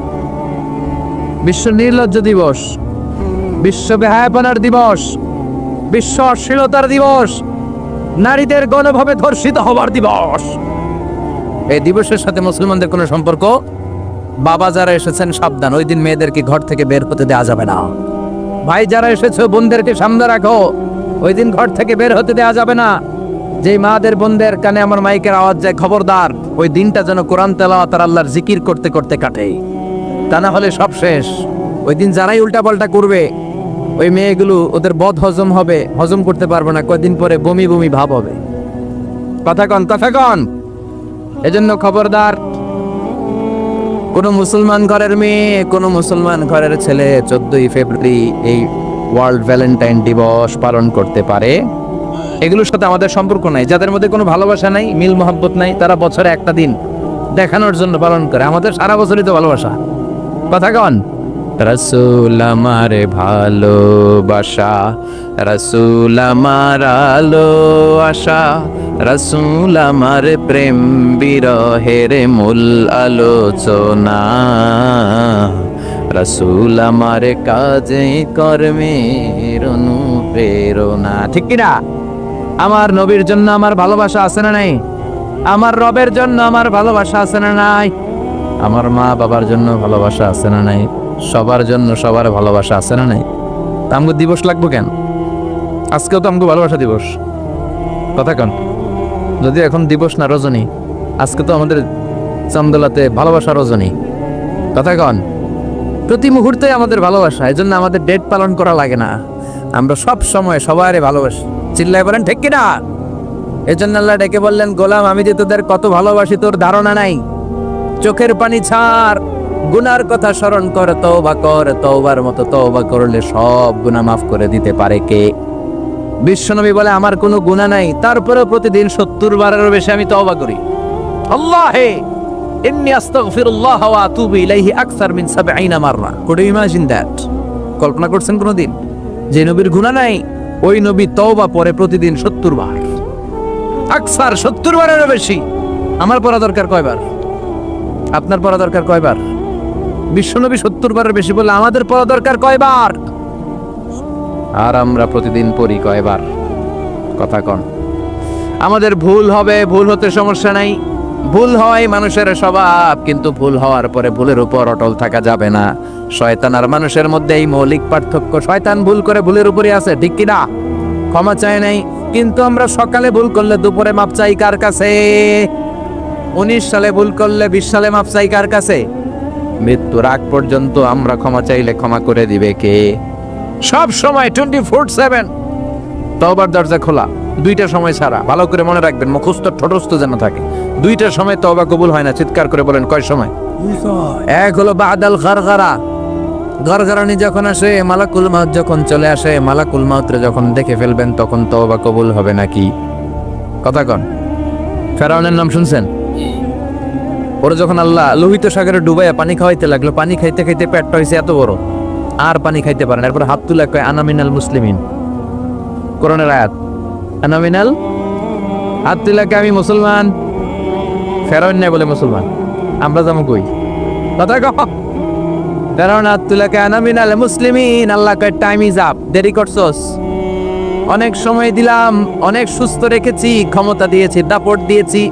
বিশ্ব নির্লজ্জ দিবস, বিশ্ব বেহায়াপনার দিবস, বিশ্ব অশ্লীলতার দিবস, নারীদের গণভাবে ধর্ষিত হবার দিবস। এই দিবসের সাথে মুসলমানদের কোনো সম্পর্ক? বাবা যারা এসেছেন সাবধান, ওই দিন মেয়েদেরকে ঘর থেকে বের হতে দেওয়া যাবে না। ভাই যারা এসেছো বোনদেরকে সামনে রাখো, ওই দিন ঘর থেকে বের হতে দেওয়া যাবে না। যেই মাদের বোনদের কানে আমার মাইকের আওয়াজ যায়, খবরদার, ওই দিনটা যেন কোরআন তেলাওয়াত আর আল্লাহর জিকির করতে করতে কাটে, তা না হলে সব শেষ। ওই দিন যারাই উল্টা পাল্টা করবে, ওই মেয়েগুলো ওদের বদ হজম হবে, হজম করতে পারবে না, কয়দিন পরে বমি বমি ভাব হবে। কথা কন। এজন্য খবরদার, কোন মুসলমান ঘরের মেয়ে, কোন মুসলমান ঘরের ছেলে 14ই ফেব্রুয়ারি এই ওয়ার্ল্ড ভ্যালেন্টাইন দিবস পালন করতে পারে, এগুলোর সাথে আমাদের সম্পর্ক নাই। যাদের মধ্যে কোনো ভালোবাসা নাই, মিল মহব্বত নাই, তারা বছরে একটা দিন দেখানোর জন্য পালন করে। আমাদের সারা বছরই তো ভালোবাসা। কথা কন। রাসূল আমার ভালোবাসা, রাসূল আমার আলো আশা, রাসূল আমার প্রেম বিরহের মূল আলোচনা, রাসূল আমার কাজে কর্মের অনুপ্রেরণা। ঠিক কিনা? আমার নবীর জন্য আমার ভালোবাসা আছে না নাই? আমার রবের জন্য আমার ভালোবাসা আছে না নাই? আমার মা বাবার জন্য ভালোবাসা আছে না নাই? সবার জন্য সবার ভালোবাসা আছে না নাই? তা আমাকে দিবস লাগবো কেন? আজকেও তো আমাকে ভালোবাসা দিবস। কথা কন। যদি এখন দিবস না রজনী, আজকে তো আমাদের চান্দোলাতে ভালোবাসা রজনী। কথা কন। প্রতি মুহূর্তে আমাদের ভালোবাসা, এই জন্য আমাদের ডেট পালন করা লাগে না। আমরা সব সময় সবারই ভালোবাসি। চিল্লায় বলেন ঠিক কিনা? এই জন্য আল্লাহ ডেকে বললেন, গোলাম আমি যে তোদের কত ভালোবাসি তোর ধারণা নাই। চোখের পানি ছাড়, গুনার কথা স্মরণ কর, তওবা কর। তওবার মতো তওবা করলে সব গুনাহ মাফ করে দিতে পারে কে? বিশ্বনবী বলে আমার কোনো গুনাহ নাই, তারপরেও প্রতিদিন 70 বারেরও বেশি আমি তওবা করি। আল্লাহে ইন্নী আস্তাগফিরুল্লাহ ওয়া আতুবু ইলাইহি আকসার মিন 70 মাররা। Could you imagine that? কল্পনা করছেন কোনদিন যে নবীর গুনাহ নাই, ওই নবী তওবা পড়ে প্রতিদিন 70 বার, আকসার 70 বারেরও বেশি। আমার পড়া দরকার কয়বার? আপনার পড়া দরকার কয়বার? বিশ্বনবী 70 বারের বেশি বলে আমাদের পড়া দরকার কয়বার? আর আমরা প্রতিদিন পড়ি কয়বার? কথা কন। আমাদের ভুল হবে, ভুল হতে সমস্যা নাই। ভুল হয় মানুষের স্বভাব, কিন্তু ভুল হওয়ার পরে ভুলের উপর অটল থাকা যাবে না। শয়তান আর মানুষের মধ্যে এই মৌলিক পার্থক্য। শয়তান ভুল করে ভুলের উপরই আছে, ঠিক কিনা? ক্ষমা চায় নাই, কিন্তু আমরা সকালে ভুল করলে দুপুরে মাপ চাই কার কাছে? 19 সালে ভুল করলে 20 সালে মাপ চাই কার কাছে? মৃত্যুর আগ পর্যন্ত আমরা ক্ষমা চাইলে ক্ষমা করে দিবে কে? সব সময় 24/7 তওবার দরজা খোলা, দুইটা সময় ছাড়া। ভালো করে মনে রাখবেন, মুখস্থ ঠোঁটস্থ যেন থাকে। দুইটা সময় তওবা কবুল হয় না। চিৎকার করে বলেন কয় সময়? এক হলো বাদাল গারগারা, গারগারানি যখন আসে, মালাকুল মাউত যখন চলে আসে, মালাকুল মাউতরে যখন দেখে ফেলবেন তখন তওবা কবুল হবে নাকি? কথা কন। ফেরাউনের নাম শুনছেন? ওরা যখন আল্লাহ লোহিত সাগরে ডুবাইয়া পানি খাওয়াইতে লাগলো, পানি খাইতে খাইতে পেটটা হয়েছে এত বড়, আর পানি খাইতে পারেন। এরপর হাত তুলে কয় আনা মিনাল মুসলিমিন। কোরআনের আয়াত, আনা মিনাল, হাত তুলে কয় আমি মুসলমান। ফেরাউন নাই বলে মুসলমান, আমরা যাবো কই? কথা কও। ফেরাউন হাত তুলে কয় আনা মিনাল মুসলিমিন। আল্লাহ কয় টাইম ইজ আপ, দেরি করছস। অনেক সময় দিলাম, অনেক সুস্থ রেখেছি, ক্ষমতা দিয়েছি, দাপট দিয়েছি,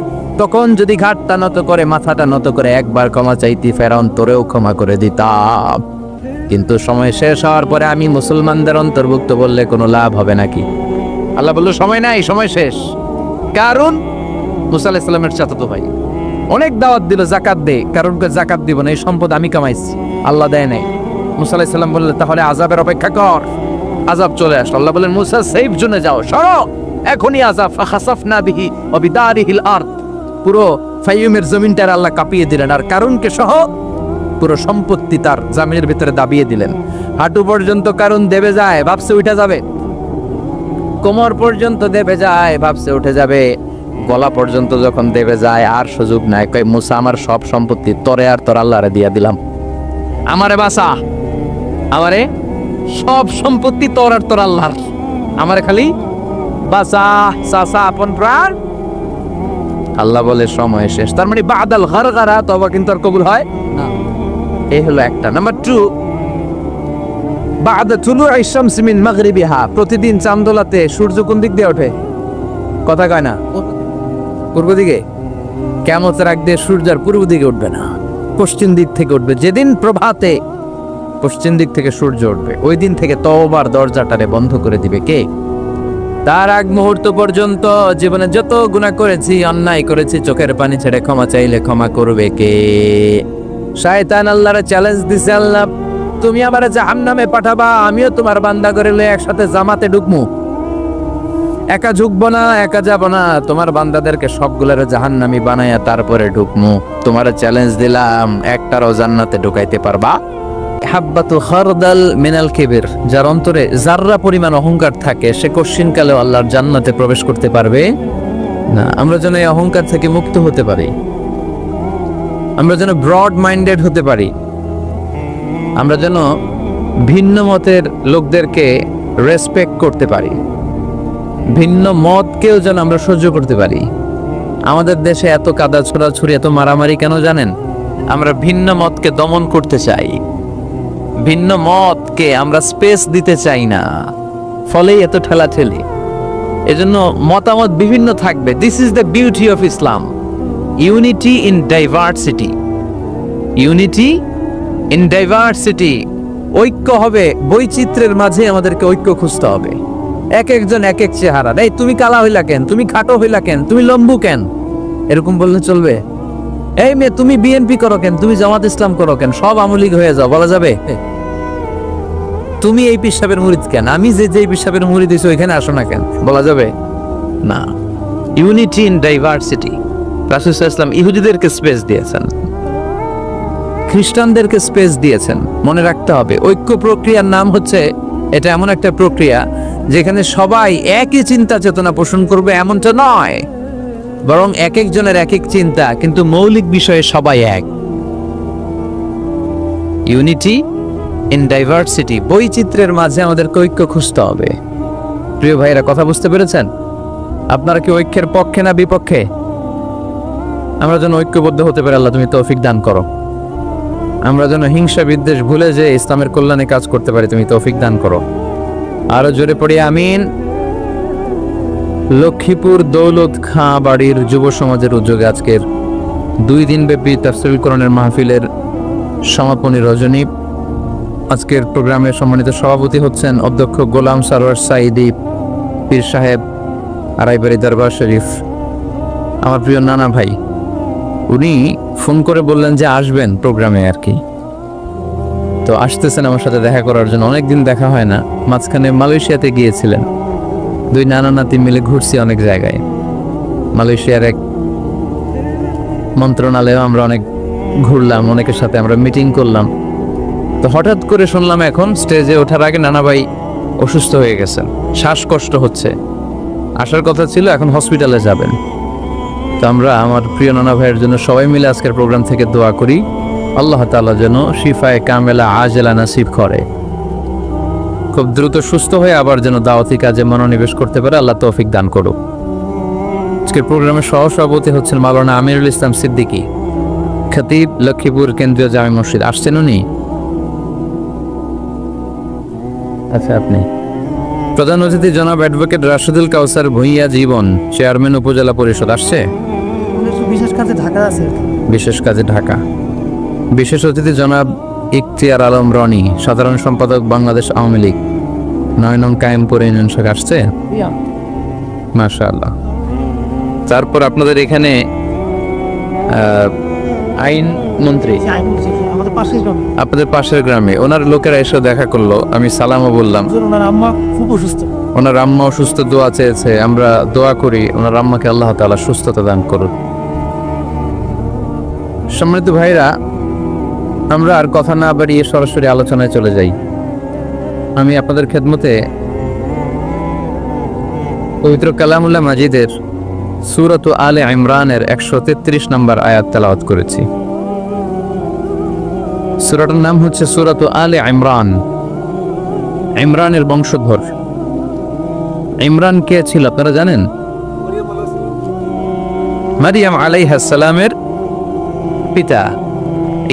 তখন যদি ঘাটটা নত করে, মাথাটা নত করে একবার ক্ষমা চাইতি, ফেরাউন তোরেও ক্ষমা করে দিতাম। কিন্তু সময় শেষ হওয়ার পরে আমি মুসলমানদের অন্তর্ভুক্ত বললে কোনো লাভ হবে নাকি? আল্লাহ বলল সময় নাই, সময় শেষ। কারণ মুসা আলাইহিস সালামের চাচাতো ভাই অনেক দাওয়াত দিল, জাকাত দে। কারণ জাকাত দিব না, এই সম্পদ আমি কামাইছি, আল্লাহ দেয় নাই। মুসা আলাইহিস সালাম বললেন তাহলে আযাবের অপেক্ষা কর। আযাব চলে আসলো। আল্লাহ বলেন মুসা সেফ জোনে যাও, সরো, এখনই আযাব। ফাখাসাফনা বিহি ওয়া বিদারিহিল আরদ, পুরো ফাইয়ুমের জমিনটার আল্লাহ কাঁপিয়ে দিলেন, আর কারুনকে সহ পুরো সম্পত্তি তার জামিনের ভিতরে দাবিয়ে দিলেন। হাঁটু পর্যন্ত কারুন দেবে যায়, ভাবছে উঠে যাবে। কোমর পর্যন্ত দেবে যায়, ভাবছে উঠে যাবে। গলা পর্যন্ত যখন দেবে যায় আর সুযোগ নাই। কয় মুসা আমার সব সম্পত্তি তরে আর তোর আল্লাহরে দিয়া দিলাম, আমারে বাঁচা, আমারে সব সম্পত্তি তোর আর তোর আল্লাহর, আমারে খালি বাঁচা, চাচা আপন প্রাণ। আল্লাহ বলে সময় শেষ। তার মানে বাদাল গারগারা তওবা কিন্তু আর কবুল হয় না। এই হলো একটা। নাম্বার 2, বাদা তুলুই শামস মিন মাগরিবিহা, প্রতিদিন চাঁদোলাতে সূর্য কোন দিক দিয়ে ওঠে? কথা কয় না? পূর্ব দিকে। কিয়ামতের আগ দিয়ে সূর্য আর পূর্ব দিকে উঠবে না, পশ্চিম দিক থেকে উঠবে। যেদিন প্রভাতে পশ্চিম দিক থেকে সূর্য উঠবে, ওই দিন থেকে তওবার দরজাটারে বন্ধ করে দিবে কে? তার আগ মুহূর্ত পর্যন্ত জীবনে যত গুনাহ করেছি, অন্যায় করেছি, চোখের পানি ছেড়ে ক্ষমা চাইলে ক্ষমা করবে কে? শয়তান আল্লাহর চ্যালেঞ্জ দিছে, আল্লাহ তুমি আমারে জাহান্নামে পাঠাবা, আমিও তোমার বান্দা করে লয়ে একসাথে জামাতে ঢুকমু। একা ঝুঁকবো না, একা যাব না, তোমার বান্দাদেরকে সবগুলোরে জাহান্নামী বানাইয়া তারপরে ঢুকমু। তোমার চ্যালেঞ্জ দিলাম, একটারও জান্নাতে ঢুকাইতে পারবা? হাব্বাতু খারদাল মিনাল কিবির, যার অন্তরে জাররা পরিমাণ অহংকার থাকে সে কশিনকালেও আল্লাহর জান্নাতে প্রবেশ করতে পারবে না। আমরা যেন এই অহংকার থেকে মুক্ত হতে পারি, আমরা যেন ব্রড মাইন্ডেড হতে পারি, আমরা যেন ভিন্ন মতের লোকদেরকে রেসপেক্ট করতে পারি, ভিন্ন মতকেও যেন আমরা সহ্য করতে পারি। আমাদের দেশে এত কাদা ছোড়াছুড়ি, এত মারামারি কেন জানেন? আমরা ভিন্ন মতকে দমন করতে চাই, ভিন্ন মতকে আমরা স্পেস দিতে চাই না, ফলেই এত ঠেলাঠেলি। এজন্য মতামত বিভিন্ন থাকবে। This is the beauty of Islam, unity in diversity, unity in diversity. ঐক্য হবে, বৈচিত্র্যের মাঝে আমাদেরকে ঐক্য খুঁজতে হবে। এক একজন এক এক চেহারা। এই তুমি কালা হইলা কেন, তুমি খাটো হইলা কেন, তুমি লম্বু কেন, এরকম বললে চলবে? এই মেয়ে তুমি বিএনপি করো কেন, তুমি জামাত ইসলাম করো কেন, সব আমলিগ হয়ে যাও, বলা যাবে? তুমি এই পিসাবের মুরিদ কেন, আমি যে পিসাবের মুরিদ হইছি ওইখানে আসো না কেন, বলা যাবে না। Unity in diversity. রাসূল সাল্লাল্লাহু আলাইহি ওয়াসাল্লাম ইহুদিদেরকে স্পেস দিয়েছেন, খ্রিস্টানদেরকে স্পেস দিয়েছেন। মনে রাখতে হবে, ঐক্য প্রক্রিয়ার নাম হচ্ছে, এটা এমন একটা প্রক্রিয়া যেখানে সবাই একই চিন্তা চেতনা পোষণ করবে এমনটা নয়, বরং এক একজনের এক এক চিন্তা, কিন্তু মৌলিক বিষয়ে সবাই এক। ইউনিটি ইন ডাইভার্সিটি, বৈচিত্র্যের মাঝে আমাদের ঐক্য খুঁজতে হবে। প্রিয় ভাইরা, কথা বুঝতে পেরেছেন? আপনারা কি ঐক্যের পক্ষে না বিপক্ষে? আমরা যেন ঐক্যবদ্ধ হতে পারি, আল্লাহ তুমি তৌফিক দান করো। আমরা যেন হিংসা বিদ্বেষ ভুলে যে ইসলামের কল্যাণে কাজ করতে পারি, তুমি তৌফিক দান করো। আরো জোরে পড়ি আমিন। লক্ষ্মীপুর দৌলত খাঁ বাড়ির যুব সমাজের উদ্যোগে আজকের 2 দিন ব্যাপী তাফসীরুল কোরআনের মাহফিলের সমাপনী রজনী। আজকের প্রোগ্রামের সম্মানিত সভাপতি হচ্ছেন অধ্যক্ষ গোলাম সারোয়ার সাইদি পীর সাহেব, আড়াইবাড়ি দরবার শরীফ, আমার প্রিয় নানা ভাই। উনি ফোন করে বললেন যে আসবেন প্রোগ্রামে আর কি, তো আসতেছেন আমার সাথে দেখা করার জন্য। অনেকদিন দেখা হয় না, মাঝখানে মালয়েশিয়াতে গিয়েছিলেন। 2 নানা নাতি মিলে ঘুরছি অনেক জায়গায়। মালয়েশিয়ার এক মন্ত্রণালয়ে আমরা অনেক ঘুরলাম, অনেকের সাথে আমরা মিটিং করলাম। তো হঠাৎ করে শুনলাম এখন স্টেজে ওঠার আগে নানা ভাই অসুস্থ হয়ে গেছেন, শ্বাসকষ্ট হচ্ছে, আসার কথা ছিল, এখন হসপিটালে যাবেন। তো আমরা আমার প্রিয় নানা ভাইয়ের জন্য সবাই মিলে আজকের প্রোগ্রাম থেকে দোয়া করি, আল্লাহ তাআলা যেন শিফায়ে কামেলা আজেলা নাসিব করে, খুব দ্রুত সুস্থ হয়ে আবার যেন দাওয়াতি কাজে মনোনিবেশ করতে পারে, আল্লাহ তৌফিক দান করুক। আজকের প্রোগ্রামের সহসভাপতি হচ্ছেন মাওলানা আমিরুল ইসলাম সিদ্দিকী, খতিব, লক্ষ্মীপুর কেন্দ্রীয় জামে মসজিদ। আসছেন উনি? আচ্ছা, আপনি। প্রধান অতিথি জনাব অ্যাডভোকেট রাশেদুল কাউসার ভূঁইয়া জীবন, চেয়ারম্যান উপজেলা পরিষদ। আসছে? বিশেষ কাজে ঢাকা আছে। বিশেষ কাজে ঢাকা। বিশেষ অতিথি জনাব ইখতিয়ার আলম রনি, সাধারণ সম্পাদক বাংলাদেশ আওয়ামী লীগ, 9 নং কায়েমপুর ইউনিয়ন শাখা। আসছে? মাশাআল্লাহ। তারপর আপনাদের এখানে আইন মন্ত্রী আমাদের পাশের গ্রামে, আপনাদের পাশের গ্রামে, ওনার লোকেরা এসে দেখা করলো, আমি সালামও বললাম। ওনার আম্মা খুব অসুস্থ, ওনার আম্মা অসুস্থ, দোয়া চেয়েছে, আমরা দোয়া করি ওনার আম্মাকে আল্লাহ তাআলা সুস্থতা দান করুন। সম্মানিত ভাইরা, আমরা আর কথা না বাড়িয়ে সরাসরি আলোচনায় চলে যাই। আমি আপনাদের খেদমতে পবিত্র কালামুল্লাহ মাজিদের সূরাত আলে ইমরানের 133 নম্বর আয়াত তেলাওয়াত করেছি। সূরাটার নাম হচ্ছে সূরাত আলে ইমরান, ইমরানের বংশধর। ইমরান কে ছিল আপনারা জানেন? মারিয়াম আলাইহিস সালামের পিতা,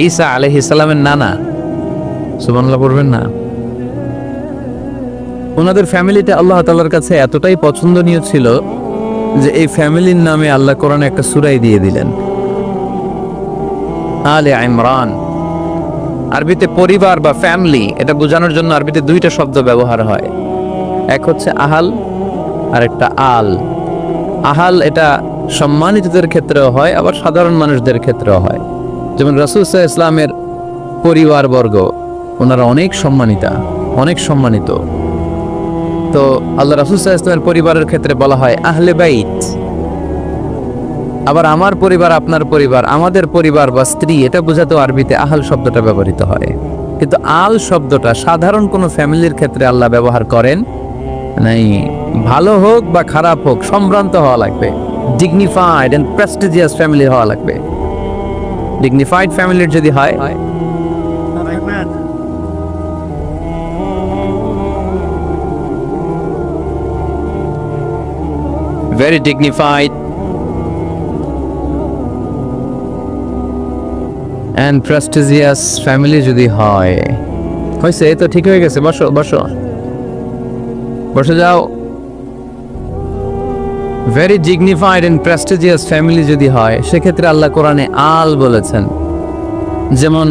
ঈসা আলাইহিস সালামের নানা। সুবহানাল্লাহ পড়বেন না? ওনাদের ফ্যামিলিটা আল্লাহ তাআলার কাছে এতটাই পছন্দনীয় ছিল যে এই ফ্যামিলির নামে আল্লাহ কোরআনে একটা সূরাই দিয়ে দিলেন, আলে ইমরান। আরবিতে পরিবার বা ফ্যামিলি, এটা বোঝানোর জন্য আরবিতে 2টা শব্দ ব্যবহার হয়। এক হচ্ছে আহাল আর একটা আল। আহাল এটা সম্মানিতদের ক্ষেত্রেও হয়, আবার সাধারণ মানুষদের ক্ষেত্রেও হয়। যেমন রাসূল সাল্লাল্লাহু আলাইহি ওয়াসাল্লামের পরিবারবর্গ, ওনারা অনেক সম্মানিতা, অনেক সম্মানিত। তো আল্লাহ রাসূল সাল্লাল্লাহু আলাইহি ওয়াসাল্লামের পরিবারের ক্ষেত্রে বলা হয় আহলে বাইত। আবার আমার পরিবার, আপনার পরিবার, আমাদের পরিবার বা স্ত্রী, এটা বোঝাতেও আরবিতে আহল শব্দটা ব্যবহৃত হয়। কিন্তু আল শব্দটা সাধারণ কোনো ফ্যামিলির ক্ষেত্রে আল্লাহ ব্যবহার করেন নাই। ভালো হোক বা খারাপ হোক, সম্ভ্রান্ত হওয়া লাগবে, ডিগনিফাইড এন্ড প্রেস্টিজিয়াস ফ্যামিলি হওয়া লাগবে। ডিগনিফাইড ফ্যামিলির যদি হয়, very dignified and prestigious family যদি হয়, হয়েছে এই তো ঠিক হয়ে গেছে, বসো বসো বসে যাও। very dignified and prestigious family যদি হয়, সেক্ষেত্রে আল্লাহ কোরআনে আল বলেছেন। যেমন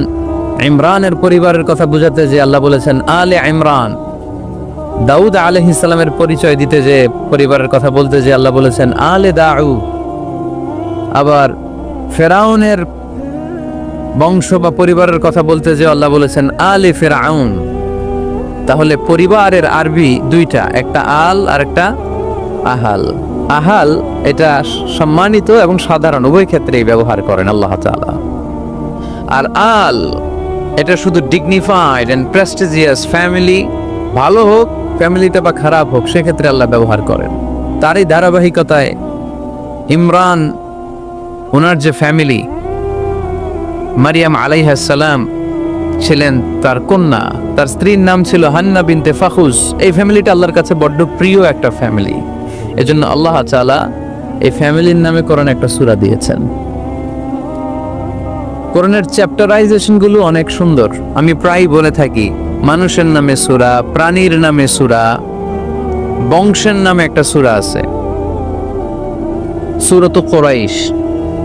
ইমরানের পরিবারের কথা বোঝাতে যে আল্লাহ বলেছেন আলে ইমরান। দাউদ আলাইহিস সালামের পরিচয় দিতে যে পরিবারের কথা বলতে যে আল্লাহ বলেছেন আলে দাউদ। আবার ফেরাউনের বংশ বা পরিবারের কথা বলতে যে আল্লাহ বলেছেন আলে ফেরাউন। তাহলে পরিবারের আরবি দুইটা, একটা আল আর একটা আহাল। আহাল এটা সম্মানিত এবং সাধারণ উভয় ক্ষেত্রেই ব্যবহার করেন আল্লাহ তাআলা। আর আল এটা শুধু ডিগনিফাইড এন্ড প্রেস্টিজিয়াস ফ্যামিলি, ভালো হোক ফ্যামিলিটা বা খারাপ হোক, সেক্ষেত্রে আল্লাহ ব্যবহার করেন। তারই ধারাবাহিকতায় ইমরান, ওনার যে ফ্যামিলি, মারিয়াম আলাইহিস সালাম ছিলেন তার কন্যা, তার স্ত্রীর নাম ছিল হান্না বিনতে ফাখুস। এই ফ্যামিলিটা আল্লাহর কাছে বড্ড প্রিয় একটা ফ্যামিলি। এজন্য আল্লাহ তাআলা এই ফ্যামিলির নামে কোরআনে একটা সূরা দিয়েছেন। কোরআনের চ্যাপ্টারাইজেশন গুলো অনেক সুন্দর। আমি প্রায় বলে থাকি মানুষের নামে সূরা, প্রাণীর নামে সূরা, বংশের নামে একটা সূরা আছে, সূরাতুল কুরাইশ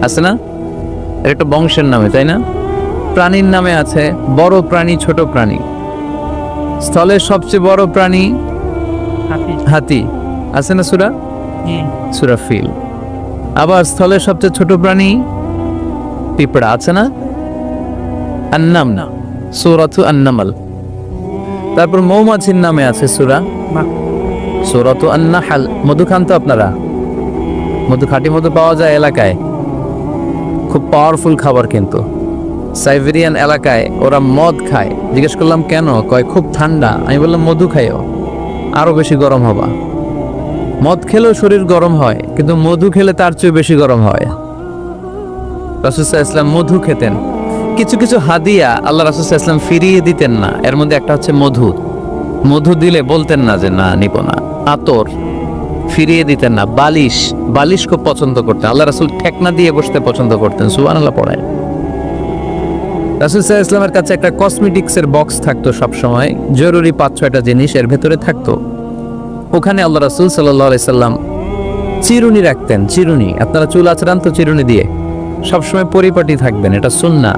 আছে না? এটা একটা বংশের নামে, তাই না? প্রাণীর নামে আছে বড় প্রাণী, ছোট প্রাণী। স্থলের সবচেয়ে বড় প্রাণী হাতি, আছে না সূরা? সূরা ফিল। আবার স্থলের সবচেয়ে ছোট প্রাণী পিঁপড়া, আছে না? আন-নামল, সূরাতু আন-নামল। তারপর মৌমাছির নামে আছে সূরা, সূরাতু আন-নাহল। মধু খান তো আপনারা? মধু, খাঁটি মধু পাওয়া যায় এলাকায়, খুব পাওয়ারফুল খাবার। কিন্তু সাইবেরিয়ান এলাকায় ওরা মদ খায়। জিজ্ঞেস করলাম কেন? কয় খুব ঠান্ডা। আমি বললাম মধু খাইও, আরো বেশি গরম হবা। মদ খেলেও শরীর গরম হয়, কিন্তু মধু খেলে তার চেয়ে বেশি গরম হয়। রাসূল সাল্লাল্লাহু আলাইহি ওয়াসাল্লাম মধু খেতেন। কিছু কিছু হাদিয়া আল্লাহ রাসূল সাল্লাল্লাহু আলাইহি ওয়াসাল্লাম ফিরিয়ে দিতেন না। এর মধ্যে একটা হচ্ছে মধু। মধু দিলে বলতেন না যে না নিব না। আতর ফিরিয়ে দিতেন না। বালিশ, বালিশ খুব পছন্দ করতেন। আল্লাহ রাসূল ঠেকনা দিয়ে বসতে পছন্দ করতেন। সুবহানাল্লাহ পড়ায়। রাসূল সাল্লাল্লাহু আলাইহি ওয়াসাল্লামের কাছে একটা কসমেটিক্সের বক্স থাকতো সবসময়, জরুরি 5-6টা জিনিস এর ভেতরে থাকতো। ওখানে আল্লাহ রাসূল সাল্লাল্লাহু আলাইহি সাল্লাম চিরুনি রাখতেন। চিরুনি, আপনারা চুল আঁচড়ান তো চিরুনি দিয়ে, সবসময় পরিপাটি থাকবেন, এটা সুন্নাহ।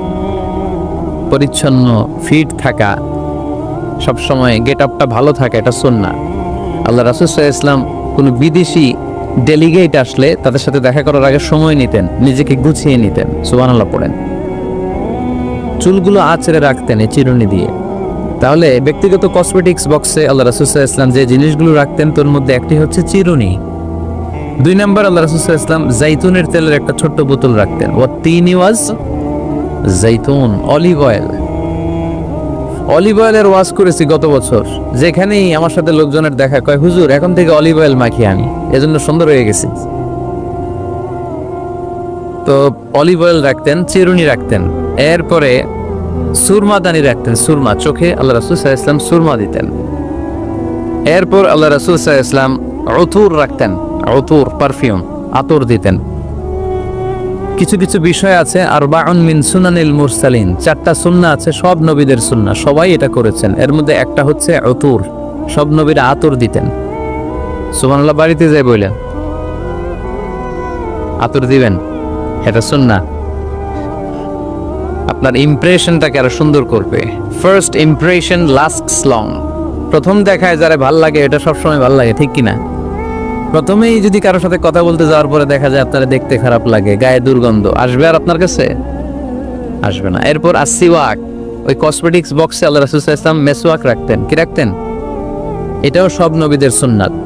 পরিচ্ছন্ন, ফিট থাকা, সবসময় গেট আপটা ভালো থাকা, এটা সুন্নাহ। আল্লাহ রাসূল সাল্লাল্লাহু আলাইহি সাল্লাম কোনো বিদেশি ডেলিগেট আসলে তাদের সাথে দেখা করার আগে সময় নিতেন, নিজেকে গুছিয়ে নিতেন। সুবহানাল্লাহ পড়েন। চুলগুলো আঁচড়ে রাখতেন এই চিরুনি দিয়ে। তাহলে ব্যক্তিগত কসমেটিক্স বক্সে আল্লাহ রাসূল সাল্লাল্লাহু আলাইহি সাল্লাম যে জিনিসগুলো রাখতেন তার মধ্যে একটি হচ্ছে চিরুনি। 2 নম্বর আল্লাহ রাসূল সাল্লাল্লাহু আলাইহি সাল্লাম জাইতুনের তেলের একটা ছোট্ট বোতল রাখতেন। ওয়াত-তিনি ওয়াজ জাইতুন, অলিভ অয়েল। অলিভ অয়েলের ওয়াজ করেছি গত বছর। যেখানেই আমার সাথে লোকজনের দেখা, কয় হুজুর এখন থেকে অলিভ অয়েল মাখিয়ে আনি, এজন্য সুন্দর হয়ে গেছি। তো অলিভ অয়েল রাখতেন, চিরুনি রাখতেন। এরপরে সুরমাদানি রাখতেন, সুরমা, চোখে আল্লাহ রাসূল সাল্লাল্লাহু আলাইহি ওয়াসাল্লাম সুরমা দিতেন। এরপর আল্লাহ রাসূল সাল্লাল্লাহু আলাইহি ওয়াসাল্লাম উতুর রাখতেন, উতুর পারফিউম, আতর দিতেন। কিছু কিছু বিষয় আছে আরবাউন মিন সুনানিল মুরসালিন, 4টা সুন্নাহ আছে, সব নবীদের সুন্নাহ, সবাই এটা করেছেন। এর মধ্যে একটা হচ্ছে উতুর, সব নবীরা আতর দিতেন। সুবহানাল্লাহ, বাড়িতে যাই বললেন আতর দিবেন, এটা সুন্নাহ। আপনার ইমপ্রেশনটাকে আরো সুন্দর করবে। First impression lasts long. প্রথম দেখায় যারা ভাল লাগে, এটা সবসময় ভাল লাগে, ঠিক কিনা? প্রথমেই যদি কারোর সাথে কথা বলতে যাওয়ার পরে দেখা যায় আপনারা দেখতে খারাপ লাগে, গায়ে দুর্গন্ধ, আসবে আর আপনার কাছে? আসবে না। এরপর আসিওয়াক, ওই কসমেটিক্স বক্সে আল্লাহ রাসূল সাল্লাল্লাহু আলাইহি ওয়াসাল্লাম মেসওয়াক রাখতেন। কি রাখতেন? এটাও সব নবীদের সুন্নাত।